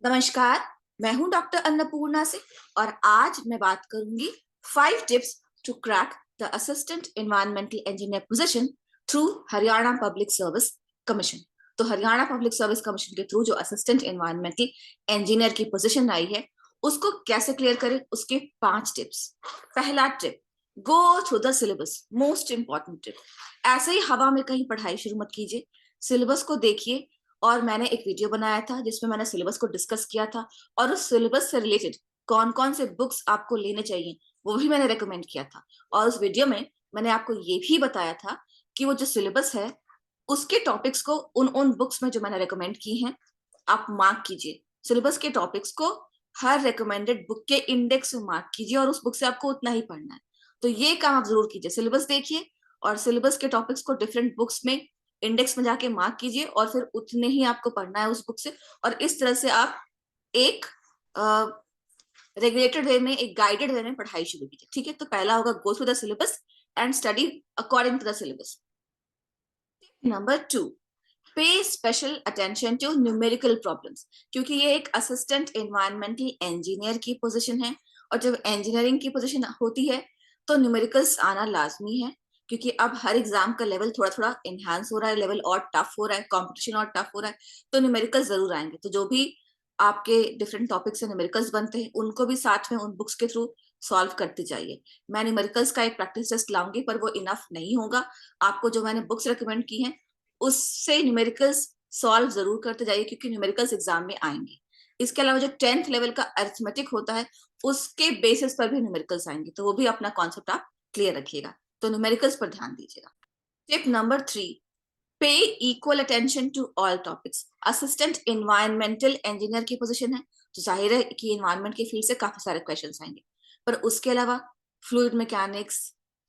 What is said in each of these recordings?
नमस्कार। मैं हूं डॉक्टर अन्नपूर्णा से और आज मैं बात करूंगी 5 tips to crack the assistant environmental engineer position through Haryana public service commission. तो हरियाणा पब्लिक सर्विस कमीशन के थ्रू जो असिस्टेंट एनवायरमेंटल इंजीनियर की पोजीशन आई है उसको कैसे क्लियर करें, उसके 5 टिप्स। पहला tip, go through the syllabus. Most important tip, ऐसे ही हवा में कहीं पढ़ाई शुरू मत कीजिए, सिलेबस को देखिए। और मैंने एक वीडियो बनाया था जिसमें मैंने सिलेबस को डिस्कस किया था और उस सिलेबस से रिलेटेड कौन कौन से बुक्स आपको लेने चाहिए वो भी मैंने रेकमेंड किया था। और उस वीडियो में मैंने आपको ये भी बताया था कि वो जो सिलेबस है उसके टॉपिक्स को उन उन बुक्स में जो मैंने रेकमेंड की हैं आप मार्क कीजिए। सिलेबस के टॉपिक्स को हर रेकमेंडेड बुक के इंडेक्स में मार्क कीजिए और उस बुक से आपको उतना ही पढ़ना है। तो ये काम आप जरूर कीजिए, सिलेबस देखिए और सिलेबस के टॉपिक्स को डिफरेंट बुक्स में इंडेक्स में जाके मार्क कीजिए और फिर उतने ही आपको पढ़ना है उस बुक से। और इस तरह से आप एक रेगुलेटेड वे में, एक गाइडेड वे में पढ़ाई शुरू कीजिए। ठीक है, तो पहला होगा go through the syllabus and study according to the syllabus. Number 2, pay special attention to numerical problems. क्योंकि ये एक असिस्टेंट एनवायरमेंटल इंजीनियर की पोजीशन है और जब इंजीनियरिंग की पोजीशन होती है तो न्यूमेरिकल्स आना लाजमी है। क्योंकि अब हर एग्जाम का लेवल थोड़ा थोड़ा इनहांस हो रहा है, लेवल और टफ हो रहा है, कंपटीशन और टफ हो रहा है, तो न्यूमेरिकल्स जरूर आएंगे। तो जो भी आपके डिफरेंट टॉपिक से न्यूमेरिकल्स बनते हैं उनको भी साथ में उन बुक्स के थ्रू सॉल्व करते जाइए। मैं न्यूमेरिकल्स का एक प्रैक्टिस टेस्ट लाऊंगी पर वो इनफ नहीं होगा। आपको जो मैंने बुक्स रिकमेंड की हैं उससे न्यूमेरिकल्स सॉल्व जरूर करते जाइए क्योंकि न्यूमेरिकल्स एग्जाम में आएंगे। इसके अलावा जो 10th लेवल का अरिथमेटिक होता है उसके बेसिस पर भी न्यूमेरिकल्स आएंगे, तो वो भी अपना कॉन्सेप्ट आप क्लियर रखिएगा। तो न्यूमेरिकल्स पर ध्यान दीजिएगा। Tip number 3, pay equal attention to all topics. Assistant environmental engineer की पोजीशन है तो जाहिर है कि एनवायरमेंट के फील्ड से काफी सारे क्वेश्चंस आएंगे, पर उसके अलावा fluid mechanics,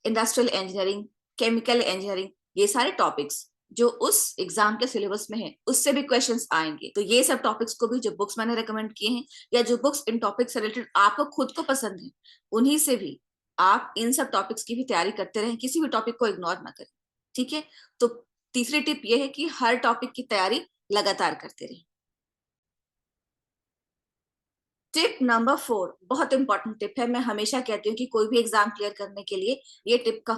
industrial engineering, chemical engineering, ये सारे टॉपिक्स जो उस एग्जाम के सिलेबस में है उससे भी क्वेश्चंस आएंगे। तो ये सब टॉपिक्स को भी, जो बुक्स मैंने रेकमेंड किए हैं या जो बुक्स इन टॉपिक से रिलेटेड आपको खुद को पसंद है, उन्हीं से भी आप इन सब टॉपिक्स की भी तैयारी करते रहें, किसी भी टॉपिक को इग्नोर ना करें। ठीक है, तो तीसरी टिप ये है कि हर टॉपिक की तैयारी लगातार करते रहें। टिप नंबर 4 बहुत इंपॉर्टेंट टिप है। मैं हमेशा कहती हूँ कि कोई भी एग्जाम क्लियर करने के लिए ये टिप का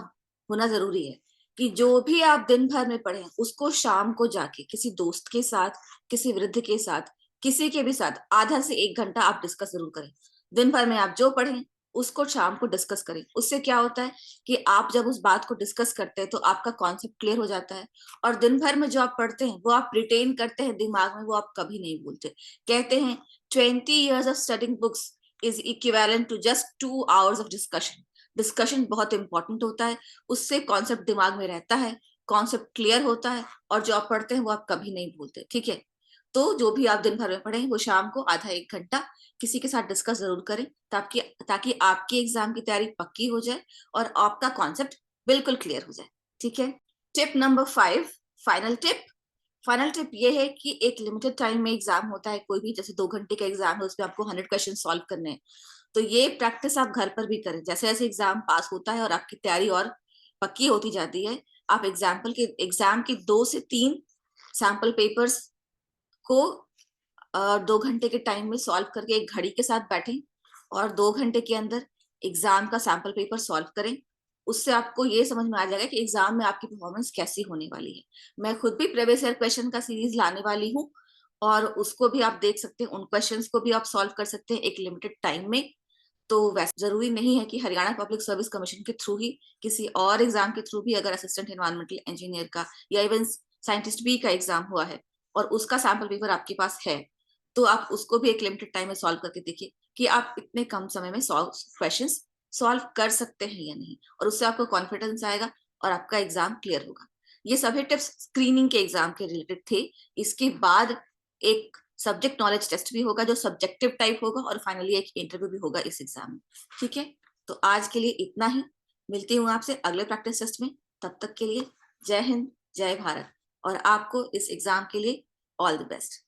होना जरूरी है कि जो भी आप दिन भर में पढ़ें उसको शाम को जाके किसी दोस्त के साथ, किसी वृद्ध के साथ, किसी के भी साथ आधा से 1 घंटा आप डिस्कस जरूर करें। दिन भर में आप जो पढ़ें उसको शाम को डिस्कस करें। उससे क्या होता है कि आप जब उस बात को डिस्कस करते हैं तो आपका कॉन्सेप्ट क्लियर हो जाता है और दिन भर में जो आप पढ़ते हैं वो आप रिटेन करते हैं दिमाग में, वो आप कभी नहीं भूलते। कहते हैं 20 years of studying books is equivalent to just 2 hours of discussion। Discussion बहुत इंपॉर्टेंट होता है, उससे कॉन्सेप्ट दिमाग में रहता है, कॉन्सेप्ट क्लियर होता है और जो आप पढ़ते हैं वो आप कभी नहीं भूलते। ठीक है, तो जो भी आप दिन भर में पढ़ें वो शाम को आधा 1 घंटा किसी के साथ डिस्कस जरूर करें ताकि ताकि आपकी एग्जाम की तैयारी पक्की हो जाए और आपका कॉन्सेप्ट बिल्कुल क्लियर हो जाए। ठीक है। Tip number 5, final tip. Final tip ये है कि एक लिमिटेड टाइम में एग्जाम होता है, कोई भी, जैसे 2 घंटे का एग्जाम है उसमें आपको 100 क्वेश्चन सॉल्व करने हैं। तो ये प्रैक्टिस आप घर पर भी करें। जैसे जैसे एग्जाम पास होता है और आपकी तैयारी और पक्की होती जाती है, आप एग्जाम के 2 से 3 सैंपल पेपर्स को 2 घंटे के टाइम में सॉल्व करके एक घड़ी के साथ बैठें और 2 घंटे के अंदर एग्जाम का सैंपल पेपर सॉल्व करें। उससे आपको ये समझ में आ जाएगा कि एग्जाम में आपकी परफॉर्मेंस कैसी होने वाली है। मैं खुद भी प्रीवियस ईयर क्वेश्चन का सीरीज लाने वाली हूँ और उसको भी आप देख सकते हैं, उन क्वेश्चंस को भी आप सॉल्व कर सकते हैं एक लिमिटेड टाइम में। तो वैसे जरूरी नहीं है कि हरियाणा पब्लिक सर्विस कमीशन के थ्रू ही, किसी और एग्जाम के थ्रू भी अगर असिस्टेंट एनवायरमेंटल इंजीनियर का या इवन साइंटिस्ट बी का एग्जाम हुआ है और उसका सैंपल पेपर आपके पास है तो आप उसको भी एक लिमिटेड टाइम में सॉल्व करके देखिए कि आप इतने कम समय में क्वेश्चन सॉल्व कर सकते हैं या नहीं, और उससे आपको कॉन्फिडेंस आएगा और आपका एग्जाम क्लियर होगा। ये सभी टिप्स स्क्रीनिंग के एग्जाम के रिलेटेड थे। इसके बाद एक सब्जेक्ट नॉलेज टेस्ट भी होगा जो सब्जेक्टिव टाइप होगा और फाइनली एक इंटरव्यू भी होगा इस एग्जाम में। ठीक है, तो आज के लिए इतना ही। मिलती हूँ आपसे अगले प्रैक्टिस टेस्ट में। तब तक के लिए जय हिंद, जय भारत और आपको इस एग्जाम के लिए ऑल द बेस्ट।